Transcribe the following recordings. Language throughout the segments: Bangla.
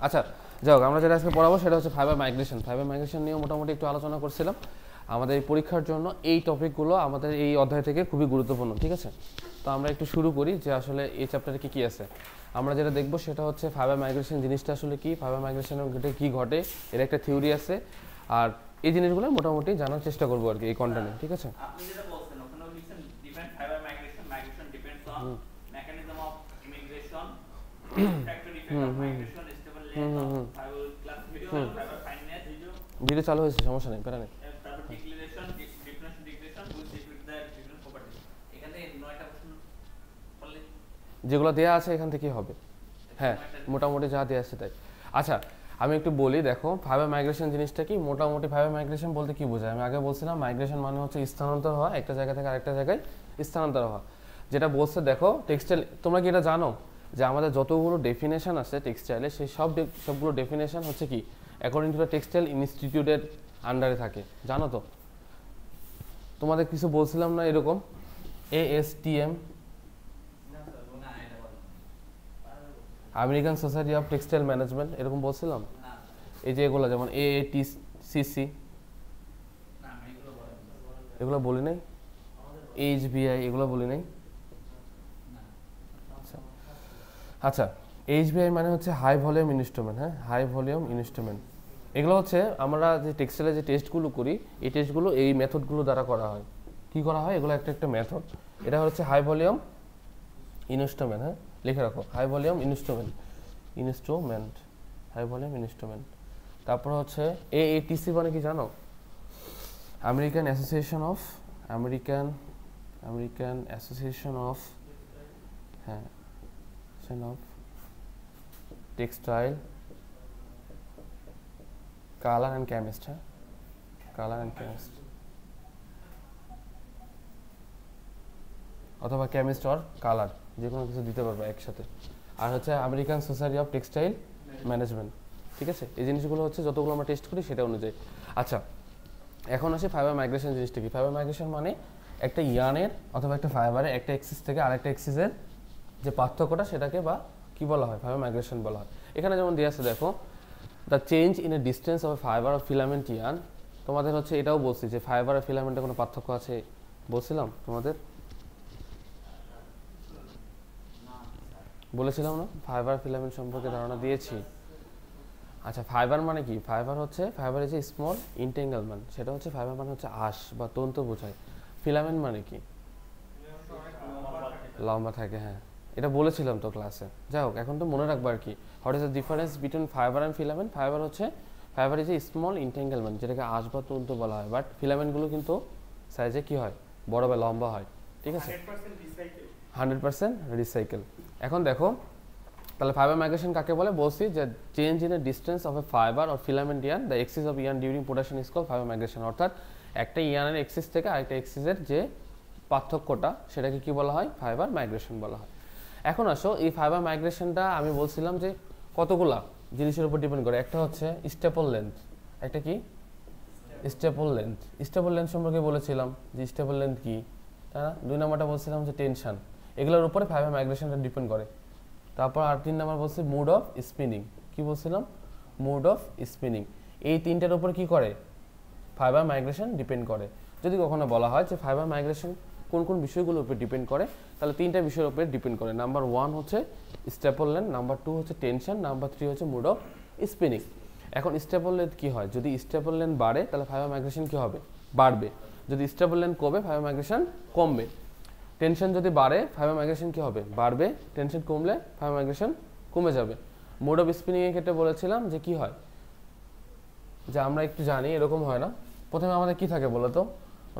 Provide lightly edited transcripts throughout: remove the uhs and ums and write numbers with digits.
আচ্ছা, যাই হোক, আমরা যেটা আজকে পড়াবো সেটা হচ্ছে ফাইবার মাইগ্রেশন। ফাইবার মাইগ্রেশন নিয়ে মোটামুটি একটু আলোচনা করছিলাম। আমাদের এই পরীক্ষার জন্য এই টপিকগুলো আমাদের এই অধ্যায় থেকে খুবই গুরুত্বপূর্ণ, ঠিক আছে? তো আমরা একটু শুরু করি যে আসলে এই চ্যাপ্টারে কী কী আছে। আমরা যেটা দেখবো সেটা হচ্ছে ফাইবার মাইগ্রেশন জিনিসটা আসলে কি, ফাইবার মাইগ্রেশনের ঘটে কী ঘটে, এর একটা থিওরি আছে, আর এই জিনিসগুলো মোটামুটি জানার চেষ্টা করবো আর কি এই কন্টেন্টে, ঠিক আছে? আপনি যেটা বলছেন ওখানেও লিখছেন depend fibre migration depends on mechanism of immigration, factor effect of migration, stable length of fibre class video and fibre fineness video চালু হয়েছে, সমস্যা নেই, প্যারা নেই। তারপর declaration difference declaration with respect the different properties. এখানে 9টা প্রশ্ন বললে যেগুলো দেওয়া আছে এখান থেকে হবে, হ্যাঁ মোটামুটি যা দেওয়া আছে তাই। আচ্ছা, আমি একটু বলি, দেখো ফাইবার মাইগ্রেশন জিনিসটা কি, মোটামুটি ফাইবার মাইগ্রেশন বলতে কি বোঝায়। আমি আগে বলছিলাম মাইগ্রেশন মানে হচ্ছে স্থানান্তর হওয়া, একটা জায়গা থেকে আরেকটা জায়গায় স্থানান্তর হওয়া। যেটা বলছে দেখো টেক্সটাইল, তোমরা কি এটা জানো যে আমাদের যতগুলো ডেফিনেশন আছে টেক্সটাইলে, সেই সবগুলো ডেফিনেশন হচ্ছে কি অ্যাকর্ডিং টু দ্য টেক্সটাইল ইনস্টিটিউটের আন্ডারে থাকে, জানো তো? তোমাদের কিছু বলছিলাম না এরকম, ASTM, American society of textile management, এরকম বলছিলাম। এই যে এগুলো যেমন AATCC, এগুলো বলি নাই। HBI এগুলো বলি নাই। আচ্ছা, HBI মানে হচ্ছে হাই ভলিউম ইনস্ট্রুমেন্ট, হ্যাঁ হাই ভলিউম ইনস্ট্রুমেন্ট। এগুলো হচ্ছে আমরা যে টেক্সটাইলে যে টেস্টগুলো করি, এই টেস্টগুলো এই মেথডগুলো দ্বারা করা হয়। কি করা হয়, এগুলো একটা একটা মেথড। এটা হচ্ছে হাই ভলিউম ইনস্ট্রুমেন্ট, হ্যাঁ লিখে রাখো, high volume instrument, high volume instrument. তারপর হচ্ছে AATC মানে কি জানো? আমেরিকান অ্যাসোসিয়েশন অফ হ্যাঁ of textile colour and chemist, হ্যাঁ কালার অ্যান্ড কেমিস্ট, অথবা কেমিস্ট অর কালার, যে কোনো কিছু দিতে পারবে একসাথে। আর হচ্ছে American society of textile management, ঠিক আছে? এই জিনিসগুলো হচ্ছে যতগুলো আমরা টেস্ট করি সেটা অনুযায়ী। আচ্ছা, এখন আসি ফাইবার মাইগ্রেশন জিনিসটা কি। ফাইবার মাইগ্রেশন মানে একটা ইয়ানের অথবা একটা ফাইবারের একটা এক্সিস থেকে আরেকটা এক্সিসের যে পার্থক্যটা, সেটাকে বা কি বলা হয়, ফাইবার মাইগ্রেশন বলা হয়। এখানে যেমন দিয়ে আছে দেখো, the change in a distance of a fibre of filament yarn. তোমাদের হচ্ছে এটাও বলছি যে ফাইবার আর ফিলামেন্টের কোনো পার্থক্য আছে, বলছিলাম তোমাদের, বলেছিলাম না ফাইবার ফিলামেন্ট সম্পর্কে ধারণা দিয়েছি। আচ্ছা, ফাইবার মানে কি? ফাইবার ইজ এ স্মল ইন্টেঙ্গেলমেন্ট, সেটা হচ্ছে ফাইবার মানে হচ্ছে আঁশ বা তন্তু বোঝায়। ফিলামেন্ট মানে কি? লম্বা থাকে, হ্যাঁ এটা বলেছিলাম তো ক্লাসে। যাই হোক, এখন তো মনে রাখবো আর কি, what is the difference between fibre and filament. Fibre is a small entanglement, যেটাকে আঁশ বা তন্তু বলা হয়, বাট ফিলামেন্টগুলো কিন্তু সাইজে কি হয়, বড় বা লম্বা হয়, ঠিক আছে? 100% রিসাইকেল। এখন দেখো তাহলে ফাইবার মাইগ্রেশন কাকে বলে, বলছি যে change in a distance of a fibre or filament yarn, the axis of yarn during production is called fibre migration. অর্থাৎ একটা ইয়ানের এক্সিস থেকে আরেকটা এক্সিসের যে পার্থক্যটা, সেটাকে কি বলা হয়, ফাইবার মাইগ্রেশন বলা হয়। এখন আসো, এই ফাইবার মাইগ্রেশনটা আমি বলছিলাম যে কতগুলা জিনিসের উপর ডিপেন্ড করে। একটা হচ্ছে স্টেপল লেন্থ, একটা কি স্টেপল লেন্থ সম্পর্কে বলেছিলাম যে স্টেপল লেন্থ কি, তাই না? 2 নম্বরটা বলছিলাম যে টেনশন, এগুলোর উপরে ফাইবার মাইগ্রেশনটা ডিপেন্ড করে। তারপর আর 3 নাম্বার বলছি মুড অফ স্পিনিং, কি বলছিলাম, মুড অফ স্পিনিং। এই তিনটার উপর কি করে, ফাইবার মাইগ্রেশন ডিপেন্ড করে। যদি কখনো বলা হয় যে ফাইবার মাইগ্রেশন কোন কোন বিষয়গুলোর উপর ডিপেন্ড করে, তাহলে 3টা বিষয়ের উপরে ডিপেন্ড করে। নাম্বার 1 হচ্ছে স্টেপল লেন্থ, নাম্বার 2 হচ্ছে টেনশন, নাম্বার 3 হচ্ছে মুড অফ স্পিনিং। এখন স্টেপল লেন্থ কি হয়, যদি স্টেপল লেন্থ বাড়ে তাহলে ফাইবার মাইগ্রেশন কি হবে, বাড়বে। যদি স্টেবল লেন্থ কমে, ফাইবার মাইগ্রেশন কমবে। টেনশন যদি বাড়ে, ফাইবার মাইগ্রেশন কি হবে, বাড়বে। টেনশন কমলে ফাইবার মাইগ্রেশন কমে যাবে। মোড অফ স্পিনিং এর ক্ষেত্রে বলেছিলাম যে কি হয়, যে আমরা একটু জানি এরকম হয় না, প্রথমে আমাদের কি থাকে বলতো,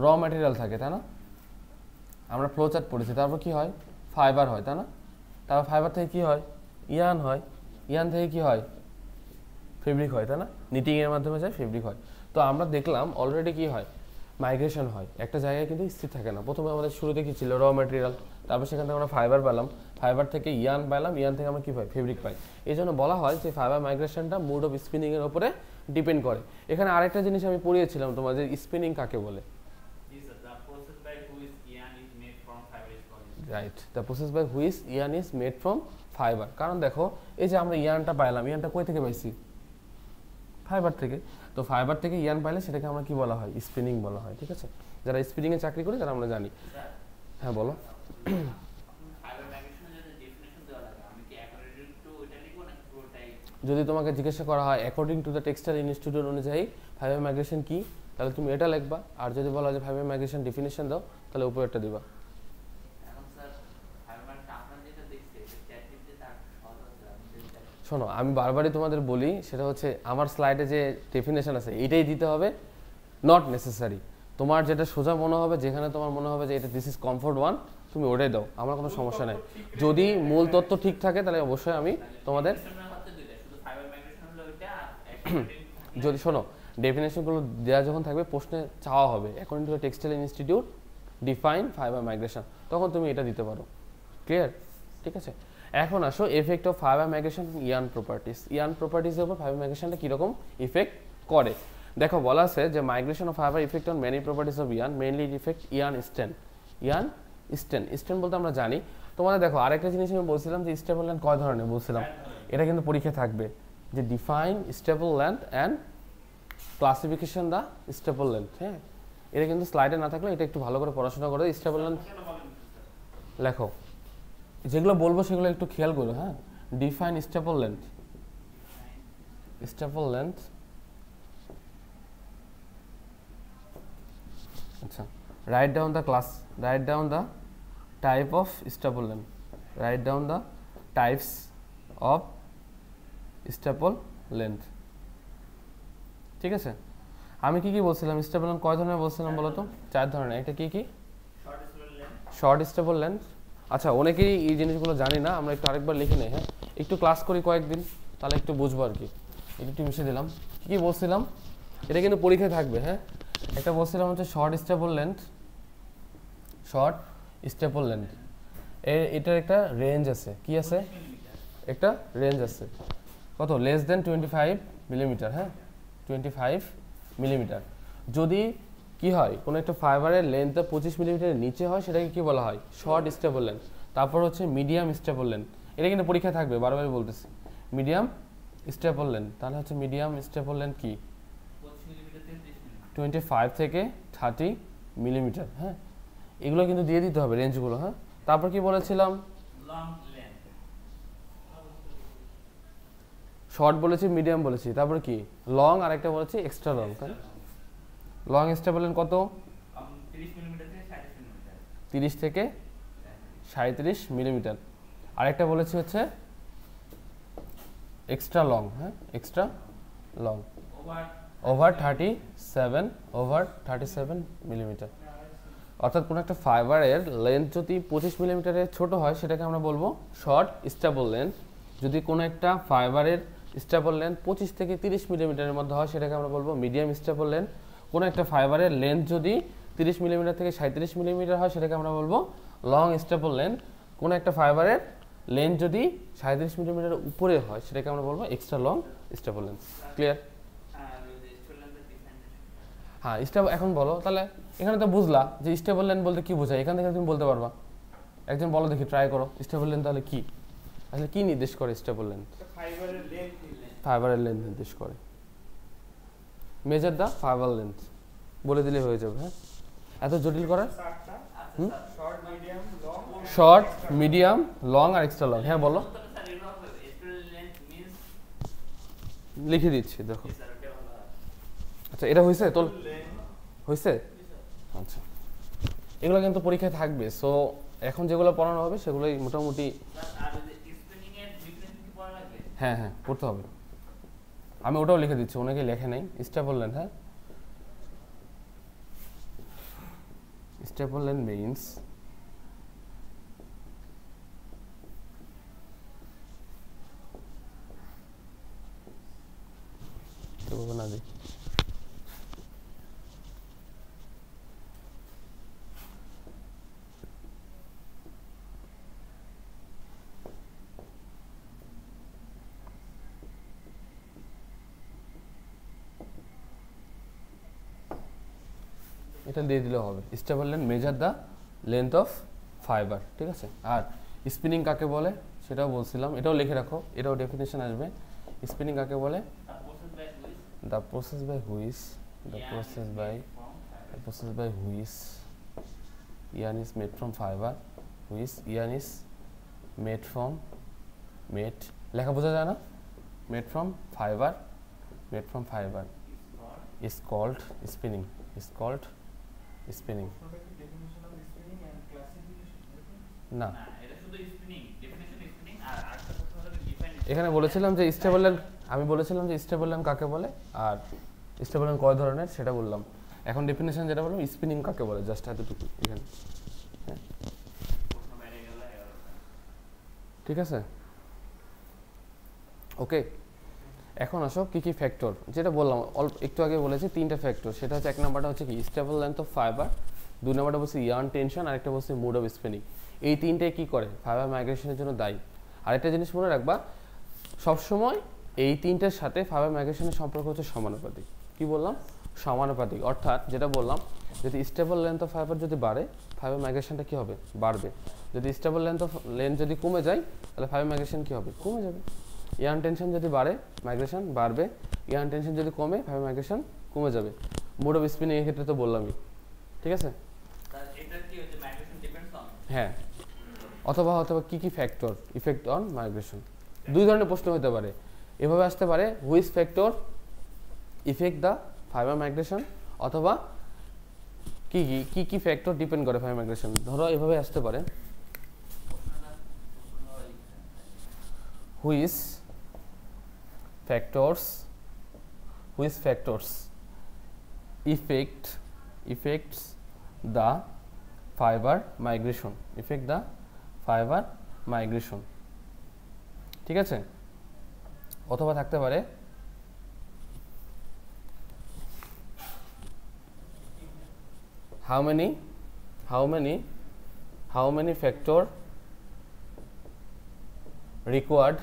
র ম্যাটেরিয়াল থাকে, তাই না? আমরা ফ্লো চার্ট পড়েছি, তারপর কি হয়, ফাইবার হয়, তাই না? তারপর ফাইবার থেকে কি হয়, ইয়ান হয়, ইয়ান থেকে কি হয়, ফেব্রিক হয়, তাই না? নিটিং এর মাধ্যমে যায় ফেব্রিক হয়। তো আমরা দেখলাম অলরেডি কি হয়, মাইগ্রেশন হয়, একটা জায়গায় কিন্তু স্থির থাকে না। প্রথমে আমাদের শুরুতে কি ছিল, র ম্যাটেরিয়াল, তারপর সেখান থেকে আমরা ফাইবার পেলাম, ফাইবার থেকে ইয়ান পেলাম, ইয়ান থেকে আমরা কি পাই, ফেব্রিক পাই। এই জন্য বলা হয় যে ফাইবার মাইগ্রেশনটা মুড অফ স্পিনিং এর উপরে ডিপেন্ড করে। এখানে আরেকটা জিনিস আমি পড়িয়েছিলাম তোমাদের, স্পিনিং কাকে বলে, right, the process by which yarn is made from fibre. কারণ দেখো এই যে আমরা ইয়ানটা পাইলাম, ইয়ানটা কই থেকে পাইছি? ফাইবার থেকে। তো ফাইবার থেকে ইয়ান পাইলে সেটাকে আমরা কি বলা হয়? স্পিনিং বলা হয়। ঠিক আছে, যারা স্পিনিং এ চাকরি করে তারা আমরা জানি। হ্যাঁ বলো। যদি তোমাকে জিজ্ঞাসা করা হয় according to the textile institute অনুযায়ী ফাইবার মাইগ্রেশন কি, তাহলে তুমি এটা লিখবা। আর যদি বলা যে ফাইবার মাইগ্রেশন ডেফিনেশন দাও, তাহলে উপরেরটা দিবা। শোনো, আমি বারবারই তোমাদের বলি, সেটা হচ্ছে আমার স্লাইডে যে ডেফিনেশন আছে এইটাই দিতে হবে, নট নেসেসারি। তোমার যেটা সোজা মনে হবে, যেখানে তোমার মনে হবে যে এটা দিস ইজ কমফোর্ট ওয়ান, তুমি ওটাই দাও, আমার কোনো সমস্যা নেই। যদি মূল তথ্য ঠিক থাকে তাহলে অবশ্যই আমি তোমাদের যদি শোনো ডেফিনেশনগুলো দেওয়া যখন থাকবে প্রশ্নে চাওয়া হবে according to the textile institute define fibre migration, তখন তুমি এটা দিতে পারো। ক্লিয়ার? ঠিক আছে, এখন আসো effect of fibre migration yarn properties. Yarn প্রপার্টিসের উপর ফাইবার মাইগ্রেশনটা কীরকম ইফেক্ট করে দেখো। বলা আছে যে migration of fibre effect on many properties of yarn, mainly effect yarn stain. Yarn stain, stain বলতে আমরা জানি। তোমাদের দেখো আরেকটা জিনিস আমি বলছিলাম যে স্টেবল লেন্থ কয় ধরনের বলছিলাম, এটা কিন্তু পরীক্ষা থাকবে যে define staple length and classification the stable length. হ্যাঁ, এটা কিন্তু স্লাইডে না থাকলে এটা একটু ভালো করে পড়াশোনা করো। স্টেবল লেন্থ লেখো, যেগুলো বলবো সেগুলো একটু খেয়াল করো। হ্যাঁ, define staple length, staple length. আচ্ছা, write down the class, write down the type of staple length, write down the types of staple length. ঠিক আছে, আমি কি কি বলছিলাম? স্টেবল লেন্থ কয় ধরনের বলছিলাম বলো তো? 4 ধরনের। একটা কি কি? Short stable length. আচ্ছা, অনেকেই এই জিনিসগুলো জানি না, আমরা একটু আরেকবার লিখে নেই। হ্যাঁ, একটু ক্লাস করি কয়েকদিন, তাহলে একটু বুঝবো আর কি। একটু মিশিয়ে দিলাম। কী কী বলছিলাম? এটা কিন্তু পরীক্ষায় থাকবে। হ্যাঁ, একটা বলছিলাম হচ্ছে short stable length, short stable length. এটার একটা রেঞ্জ আছে। কি আছে? একটা রেঞ্জ আছে। কত? Less than 25 millimetre. হ্যাঁ, 25 মিলিমিটার। যদি কি হয়, কোনো একটা ফাইবারের লেন্থটা 25 মিলিমিটারের নিচে হয়, সেটাকে কি বলা হয়? Short stable length. তারপর হচ্ছে মিডিয়াম স্টেবল লেন্থ। এটা কিন্তু পরীক্ষা থাকবে, বারবারই বলতেছি। মিডিয়াম স্টেবল লেন্থ, তাহলে হচ্ছে মিডিয়াম স্টেবল লেন্থ কি? 25 থেকে 30 মিলিমিটার। হ্যাঁ, এগুলো কিন্তু দিয়ে দিতে হবে রেঞ্জগুলো। হ্যাঁ, তারপর কি বলেছিলাম? শর্ট বলেছি, মিডিয়াম বলেছি, তারপর কি লং, আর একটা বলেছি এক্সট্রা লং। তাই লং স্টেবল লেন্থ কত? 30 থেকে 37 মিলিমিটার। আরেকটা বলেছি হচ্ছে এক্সট্রা লং। হ্যাঁ, এক্সট্রা লং ওভার 37 মিলিমিটার। অর্থাৎ কোনো একটা ফাইবারের লেন্থ যদি 25 মিলিমিটারের ছোট হয়, সেটাকে আমরা বলবো শর্ট স্টেবল লেন্থ। যদি কোনো একটা ফাইবারের স্টেবল লেন্থ 25 থেকে 30 মিলিমিটারের মধ্যে হয়, সেটাকে আমরা বলবো মিডিয়াম স্টেবল লেন্থ। কোনো একটা ফাইবারের লেন্থ যদি 30 মিলিমিটার থেকে 37 মিলিমিটার হয়, সেটাকে আমরা বলবো লং স্টেবল লেন্থ। কোনো একটা ফাইবারের লেন্থ যদি 37 মিলিমিটারের উপরে হয়, সেটাকে আমরা বলবো extra long stable length. Clear? হ্যাঁ, স্টেবল। এখন বলো তাহলে, এখানে তো বুঝলা যে স্টেবল লেন্থ বলতে কি বোঝায়, এখান থেকে তুমি বলতে পারবা। একজন বলো দেখি, ট্রাই করো। স্টেবল লেন্থ তাহলে কি, আসলে কি নির্দেশ করে? স্টেবল লেন্থ ফাইবারের লেন্থ নির্দেশ করে। মেজার দা ফাইবার লেন্থ বলে দিলে হয়ে যাবে। হ্যাঁ, এত জটিল করার? শর্ট, মিডিয়াম, লং আর এক্সট্রা লং। হ্যাঁ বলো, লিখে দিচ্ছি দেখো। আচ্ছা, এটা হয়েছে তো? হয়েছে? আচ্ছা, এগুলো কিন্তু পরীক্ষায় থাকবে। সো এখন যেগুলো পড়ানো হবে সেগুলোই মোটামুটি। হ্যাঁ হ্যাঁ, পড়তে হবে। আমি ওটাও লিখে দিচ্ছি, অনেকে লেখে নাই। স্টেবল লেন্থ, হ্যাঁ, স্টেবল লেন্থ মিন্স না দি এটা দিয়ে দিলে হবে। Stable length measure the length of fibre. ঠিক আছে, আর স্পিনিং কাকে বলে সেটাও বলছিলাম, এটাও লিখে রাখো, এটাও ডেফিনেশন আসবে। স্পিনিং কাকে বলে? The process by which yarn is made from fiber, which yarn is made লেখা বোঝা যায় না? made from fiber is called spinning. না, এখানে বলেছিলাম যে স্টেবল ল্যান্ড, আমি বলেছিলাম যে স্টেবল ল্যান্ড কাকে বলে আর স্টেবল ল্যান্ড কয় ধরনের সেটা বললাম। এখন ডেফিনেশন যেটা বললাম স্পিনিং কাকে বলে, জাস্ট এতটুকু এখানে। হ্যাঁ, ঠিক আছে, ওকে। এখন আসো কি কি ফ্যাক্টর, যেটা বললাম অল্প একটু আগে বলেছি, তিনটা ফ্যাক্টর। সেটা হচ্ছে, এক নাম্বারটা হচ্ছে কি স্টেবল লেন্থ অফ ফাইবার, দুই নাম্বারটা বলছে ইয়ার্ন টেনশন, আরেকটা বলছে মুড অফ স্পিনিং। এই তিনটাই কি করে? ফাইবার মাইগ্রেশনের জন্য দায়ী। আরেকটা জিনিস মনে রাখবা, সবসময় এই তিনটার সাথে ফাইবার মাইগ্রেশনের সম্পর্ক হচ্ছে সমানুপাতিক। কি বললাম? সমানুপাতিক। অর্থাৎ যেটা বললাম, যদি স্টেবল লেন্থ অফ ফাইবার যদি বাড়ে, ফাইবার মাইগ্রেশনটা কি হবে? বাড়বে। যদি স্টেবল লেন্থ যদি কমে যায়, তাহলে ফাইবার মাইগ্রেশন কি হবে? কমে যাবে। ইয়ার্ন টেনশন যদি বাড়ে, মাইগ্রেশন বাড়বে। ইয়ার্ন টেনশন যদি কমে, ফাইবার মাইগ্রেশন কমে যাবে। মোড অফ স্পিনিং এর ক্ষেত্রে তো বললামই, ঠিক আছে। হ্যাঁ, অথবা কি কি ফ্যাক্টর ইফেক্ট অন মাইগ্রেশন। দুই ধরনের প্রশ্ন হতে পারে, এভাবে আসতে পারে, which factor effect the fibre migration, অথবা কি ফ্যাক্টর ডিপেন্ড করে ফাইবার মাইগ্রেশন। ধরো এভাবে আসতে পারে, which factors affects the fiber migration, ঠিক আছে। অথবা থাকতে পারে how many factor required,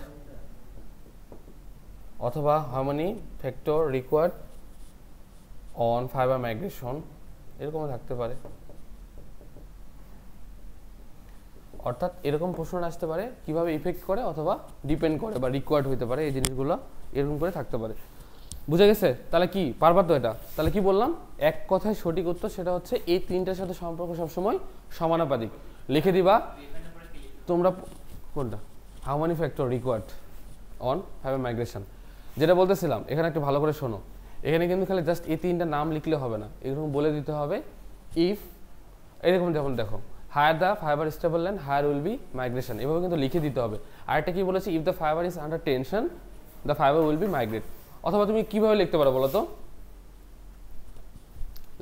অথবা how many factor required on fiber migration, এরকমও থাকতে পারে। অর্থাৎ এরকম প্রশ্ন আসতে পারে, কিভাবে ইফেক্ট করে অথবা ডিপেন্ড করে বা রিকোয়ার্ড হতে পারে, এই জিনিসগুলো এরকম করে থাকতে পারে। বুঝে গেছে? তাহলে কি পারবা তো এটা? তাহলে কি বললাম, এক কথায় সঠিক উত্তর সেটা হচ্ছে এই তিনটার সাথে সম্পর্ক সবসময় সমানুপাতিক। লিখে দিবা তোমরা কোনটা, how many factor required on fibre migration. যেটা বলতেছিলাম, এখানে একটু ভালো করে শোনো, এখানে কিন্তু খালি জাস্ট এই তিনটা নাম লিখলে হবে না, এরকম বলে দিতে হবে ইফ, এরকম যেমন দেখো, higher the fibre staple length higher will be migration, এভাবে কিন্তু লিখে দিতে হবে। আরেকটা কি বলেছি, if the fibre is under tension the fibre will be migrate. অথবা তুমি কিভাবে লিখতে পারো বলো তো?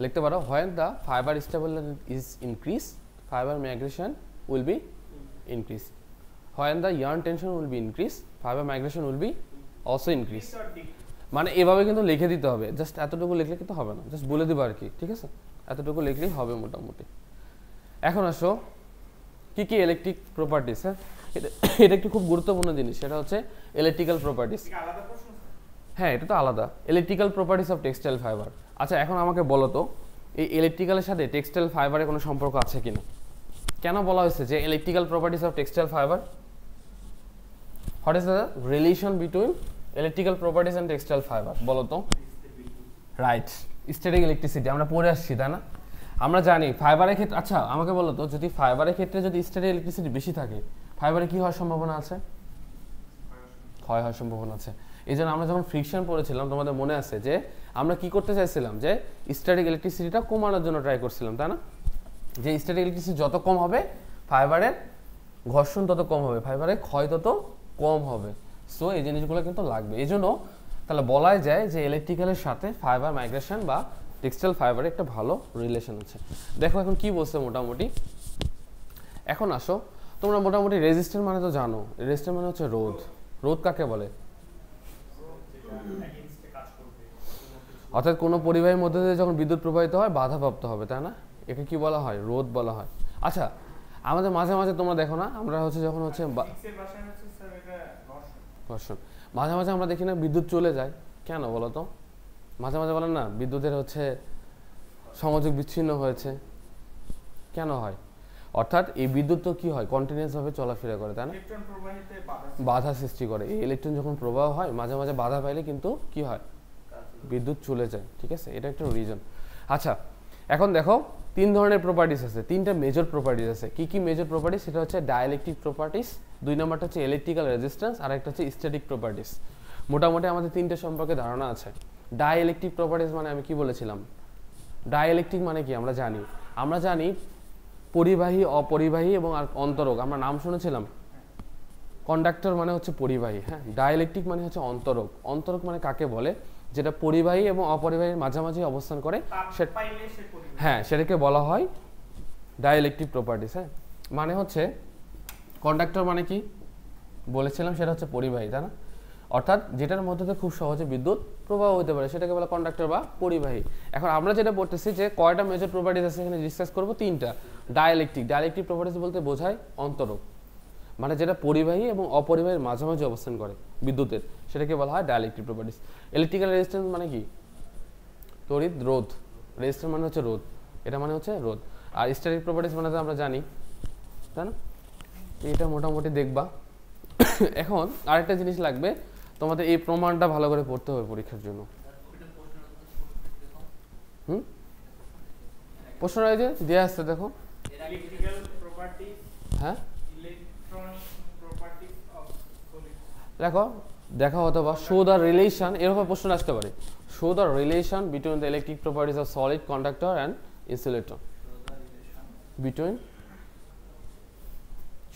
লিখতে পারো, when the fibre staple length is increase fibre migration will be increase, when the yarn tension will be increase fibre migration will be also increase. মানে এভাবে কিন্তু লিখে দিতে হবে, জাস্ট এতটুকু লিখলে কিন্তু হবে না, জাস্ট বলে দিবা আর কি, ঠিক আছে। এতটুকু লিখলেই হবে মোটামুটি। এখন আসো কি কি ইলেকট্রিক প্রপার্টিস। হ্যাঁ, এটা একটু খুব গুরুত্বপূর্ণ জিনিস, সেটা হচ্ছে ইলেকট্রিক্যাল প্রপার্টিস। হ্যাঁ, এটা তো আলাদা, electrical properties of textile fibre. আচ্ছা, এখন আমাকে বলো তো, এই ইলেকট্রিক্যালের সাথে টেক্সটাইল ফাইবারের কোনো সম্পর্ক আছে কিনা? কেন বলা হয়েছে যে electrical properties of textile fibre? What is the relation between electrical properties and textile fibre? বলো তো। রাইট, স্ট্যাটিক ইলেকট্রিসিটি আমরা পড়ে আসছি, তাই না? আমরা জানি ফাইবারের ক্ষেত্রে, আচ্ছা আমাকে বলো তো, যদি ফাইবারের ক্ষেত্রে যদি স্ট্যাটিক ইলেকট্রিসিটি বেশি থাকে, ফাইবারে কি হওয়ার সম্ভাবনা আছে? ক্ষয় হওয়ার সম্ভাবনা আছে। এই জন্য আমরা যখন ফ্রিকশন পড়েছিলাম, তোমাদের মনে আছে যে আমরা কি করতে চাইছিলাম, যে স্ট্যাটিক ইলেকট্রিসিটিটা কমানোর জন্য ট্রাই করছিলাম, তাই না? যে স্ট্যাটিক ইলেকট্রিসিটি যত কম হবে, ফাইবারের ঘর্ষণ তত কম হবে, ফাইবারের ক্ষয় তত কম হবে। সো এই জিনিসগুলো কিন্তু লাগবে। এই জন্য তাহলে বলাই যায় যে ইলেকট্রিক্যালের সাথে ফাইবার মাইগ্রেশন বা টেক্সটাইল ফাইবারের একটা ভালো রিলেশন আছে। দেখো এখন কি বলছে মোটামুটি। এখন আসো, তোমরা মোটামুটি রেজিস্ট্যান্স মানে তো জানো, রেজিস্ট্যান্স মানে হচ্ছে রোধ। রোধ কাকে বলে? অর্থাৎ কোনো পরিবাহীর মধ্যে দিয়ে যখন বিদ্যুৎ প্রবাহিত হয়, বাধাপ্রাপ্ত হবে, তাই না? একে কি বলা হয়? রোধ বলা হয়। আচ্ছা, আমাদের মাঝে মাঝে তোমরা দেখো না, আমরা হচ্ছে যখন হচ্ছে ঘর্ষণ, মাঝে মাঝে আমরা দেখি না বিদ্যুৎ চলে যায়, কেন বলো তো? মাঝে মাঝে বলেন না বিদ্যুতের হচ্ছে সংযোগ বিচ্ছিন্ন হয়েছে, কেন হয়? অর্থাৎ এই বিদ্যুৎ তো কি হয় কন্টিনিউয়াস ভাবে চলাফেরা করে, তাই না? ইলেকট্রন প্রবাহিতে বাধা সৃষ্টি করে। এই ইলেকট্রন যখন প্রবাহ হয় মাঝে মাঝে বাধা পাইলে কিন্তু কি হয় বিদ্যুৎ চলে যায়, ঠিক আছে? এটা একটা রিজন। আচ্ছা এখন দেখো তিন ধরনের প্রপার্টিস আছে, তিনটা মেজর প্রপার্টিস আছে। কি কি মেজর প্রপার্টিস? সেটা হচ্ছে ডাইইলেকট্রিক প্রপার্টিস, দুই নম্বরটা হচ্ছে ইলেকট্রিক্যাল রেজিস্ট্যান্স, আর একটা হচ্ছে স্ট্যাটিক প্রপার্টিস। মোটামুটি আমাদের তিনটে সম্পর্কে ধারণা আছে। ডাইইলেকট্রিক প্রপার্টিস মানে আমি কি বলেছিলাম, ডাইইলেকট্রিক মানে কি আমরা জানি পরিবাহী, অপরিবাহী এবং আর অন্তরক। আমরা নাম শুনেছিলাম। কন্ডাক্টর মানে হচ্ছে পরিবাহী, হ্যাঁ। ডাইইলেকট্রিক মানে হচ্ছে অন্তরক। অন্তরক মানে কাকে বলে? যেটা পরিবাহী এবং অপরিবাহীর মাঝামাঝি অবস্থান করে, হ্যাঁ, সেটাকে বলা হয় ডাইইলেকট্রিক প্রপার্টিস। হ্যাঁ, মানে হচ্ছে কন্ডাক্টর মানে কি বলেছিলাম, সেটা হচ্ছে পরিবাহী, তাই না? অর্থাৎ যেটার মধ্যে দিয়ে খুব সহজে বিদ্যুৎ প্রবাহ হতে পারে সেটাকে বলা কন্ডাক্টর বা পরিবাহী। এখন আমরা যেটা বলতেছি যে কয়টা মেজর প্রপার্টিস আছে এখানে ডিসকাস করব, তিনটা। ডাইইলেকট্রিক প্রপার্টিস বলতে বোঝায় অন্তরক, মানে যেটা পরিবাহী এবং অপরিবাহীর মাঝামাঝি অবস্থান করে বিদ্যুতের, সেটাকে বলা হয় ডাইইলেকট্রিক প্রপার্টিস। ইলেকট্রিক্যাল রেজিস্ট্যান্স মানে কি? তড়িৎ রোধ। রেজিস্ট্যান্স মানে হচ্ছে রোধ, এটা মানে হচ্ছে রোধ। আর স্ট্যাটিক প্রপার্টিস মানে তো আমরা জানি, তাই না? এটা মোটামুটি দেখবা। এখন আরেকটা জিনিস লাগবে, তোমাদের এই প্রমাণটা ভালো করে পড়তে হবে পরীক্ষার জন্য। প্রশ্ন রয়েছে দেওয়া আসছে, দেখো। হ্যাঁ দেখো অথবা শো দ্য রিলেশন, এরকম প্রশ্ন আসতে পারে। Show the relation between the electric properties of solid conductor and insulator.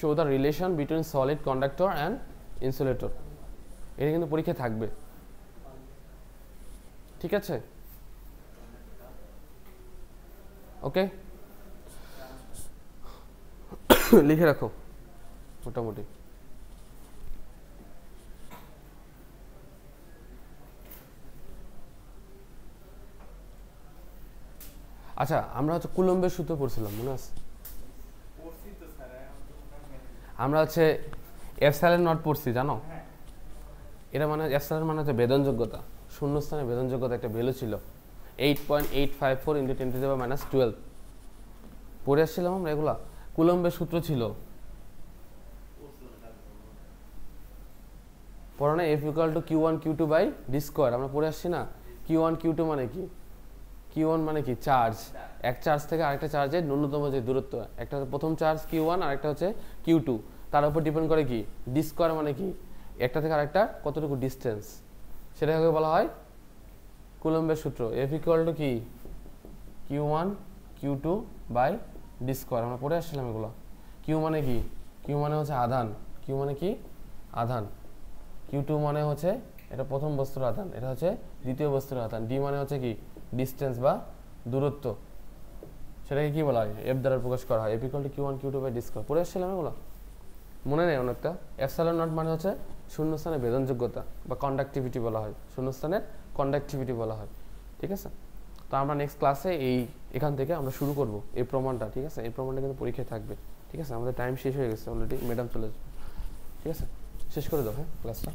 Show the relation between solid conductor and insulator. এটা কিন্তু পরীক্ষায় থাকবে, ঠিক আছে? ওকে, লিখে রাখো মোটামুটি। আচ্ছা, আমরা হচ্ছে কুলম্বের সূত্র পড়ছিলাম, মনে আছে? আমরা হচ্ছে এপসাইলন নট পড়ছি, জানো? এটা মানে এপসাইলন মানে হচ্ছে বেদনযোগ্যতা, শূন্যস্থানে বেদনযোগ্যতা একটা ভ্যালু ছিল 8.854 × 10⁻12। পড়ে আসছিলাম আমরা এগুলা। কুলম্বের সূত্র ছিল, পড়ো না? F = Q1 Q2/d²। আমরা পড়ে আসছি না? Q1 Q2 মানে কি? Q1 মানে কি? চার্জ। এক চার্জ থেকে আরেকটা চার্জের ন্যূনতম যে দূরত্ব, একটা হচ্ছে প্রথম চার্জ Q1 আর একটা হচ্ছে Q2, তার উপর ডিপেন্ড করে কি d² মানে কি একটা থেকে আরেকটা কতটুকু ডিসটেন্স, সেটাকে বলা হয় কুলম্বের সূত্র। F = কি Q1 Q2/d²। আমরা পড়ে আসছিলাম এগুলো। Q মানে কি? Q মানে হচ্ছে আধান। Q মানে কি? আধান। Q2 মানে হচ্ছে এটা প্রথম বস্তুর আধান, এটা হচ্ছে দ্বিতীয় বস্তুর আধান। D মানে হচ্ছে কি ডিসটেন্স বা দূরত্ব, সেটাকে কি বলা হয়? F দ্বারা প্রকাশ করা হয়। F = Q1 Q2/d²। পড়ে আসছিলাম এগুলো, মনে নেই অনেকটা। এপসাইলন নট মানে হচ্ছে শূন্যস্থানে বেদনযোগ্যতা বা কন্ডাক্টিভিটি বলা হয়, শূন্যস্থানের কন্ডাক্টিভিটি বলা হয়, ঠিক আছে? তো আমরা নেক্সট ক্লাসে এখান থেকে আমরা শুরু করব এই প্রমাণটা, ঠিক আছে? এই প্রমাণটা কিন্তু পরীক্ষায় থাকবে, ঠিক আছে? আমাদের টাইম শেষ হয়ে গেছে অলরেডি, ম্যাডাম চলে যাবে, ঠিক আছে? শেষ করে দাও, হ্যাঁ, ক্লাসটা।